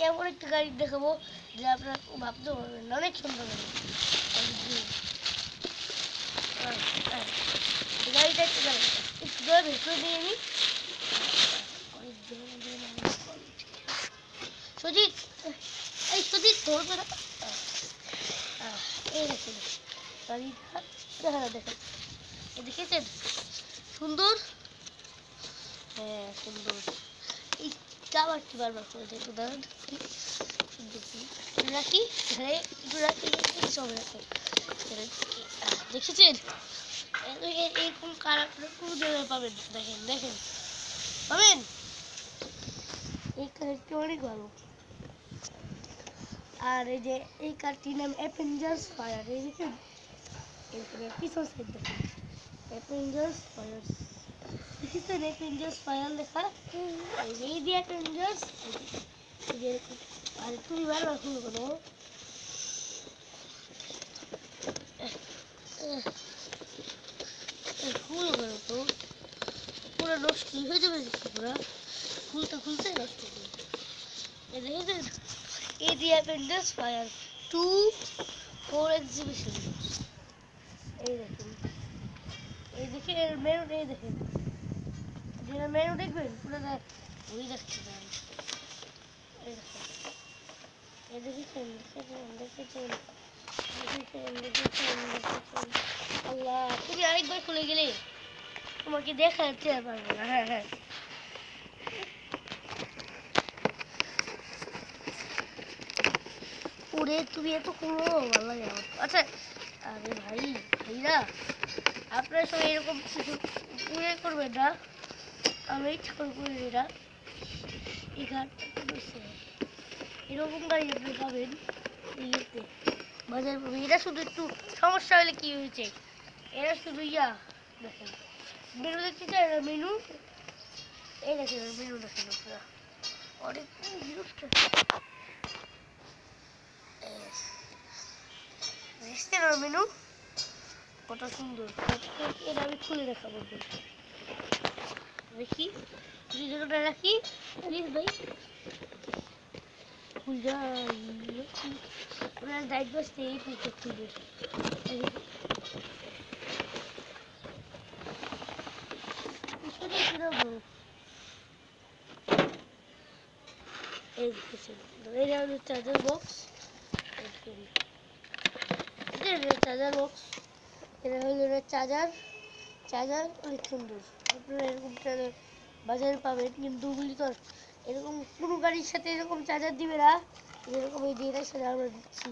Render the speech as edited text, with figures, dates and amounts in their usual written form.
এমন একটা গাড়ি দেখাবো যে আপনারা ভাবতে পারবেন না, অনেক সুন্দর গাড়ি। গাড়িটা একটু ভেতরে নিয়ে নিই। সুজিত, এই সুজিত ধরবে না। এই দেখুন গাড়িটা, দেখেন দেখেছেন সুন্দর। হ্যাঁ সুন্দর। এই আবার কি বারবার করে দেখো, দাঁড়ান রাখি এখানে একটু রাখি, সব রাখে দেখেছেন। এরকম কালার কোনো জায়গায় পাবেন, দেখেন দেখেন পাবেন। এই কালারটি অনেক ভালো। আর এই যে এই কারটির নাম অ্যাভেঞ্জার্স ফায়ার, এই দেখেন এরপরে পিছন সাইড দেখেন অ্যাভেঞ্জার্স ফায়ার, দেখেছেন অ্যাভেঞ্জার্স ফায়ার লেখা। এই যে অ্যাভেঞ্জার্স, আর তুমি বারবার খুলে করো, খুলে করো তো পুরো নষ্ট হয়ে যাবে পুরো, খুলতে খুলতে নষ্ট হয়ে যাবে। দেখেছেন এই যে অ্যাভেঞ্জার্স ফায়ার 2 4 এক্সিবিশন, এই দেখেন এই দেখে এর মেনু, এই দেখেন যেটা মেনু দেখবেন পুরো ওই দেখতে পারেন। এই দেখেন এই দেখেছেন দেখেছেন দেখেছেন দেখেছেন দেখেছেন দেখেছেন। আল্লাহ তুমি আরেকবার খুলে গেলে তোমাকে দেখাতে পারবো না। হ্যাঁ হ্যাঁ ওরে তুমি এত খুলো ভালো লাগে আমার। আচ্ছা আরে ভাইরা আপনারা সবাই এরকম কিছু পুরে করবেন না, আমি ইচ্ছা করে করে এটা এই ঘাটটা বসে এরকম গাড়ি আপনি পাবেন ইয়েতে বাজার পাবেন। এটা শুধু একটু সমস্যা হলে কি হয়েছে, এরা শুধু দেখেন মেনু দেখতে চাই না, মেনু এই দেখেন মেনু দেখেন আপনারা অনেক বিরক্ত দেখছেন আর মেনু কত সুন্দর। এটা আমি খুলে দেখাবো দেখি ভিডিওটা রাখি প্লিজ ভাই। আপনার দায়িত্ব বসতে এই পুজো খুলবে চার্জার বক্স, চার্জার বক্স এটা হলো চার্জার, চার্জার অনেক সুন্দর। আপনারা এরকম চার্জার বাজারে পাবেন, কিন্তু ওগুলি তো এরকম কোনো গাড়ির সাথে এরকম চার্জার দিবে না যেরকম এই দিয়ে সাথে আমরা দিচ্ছি।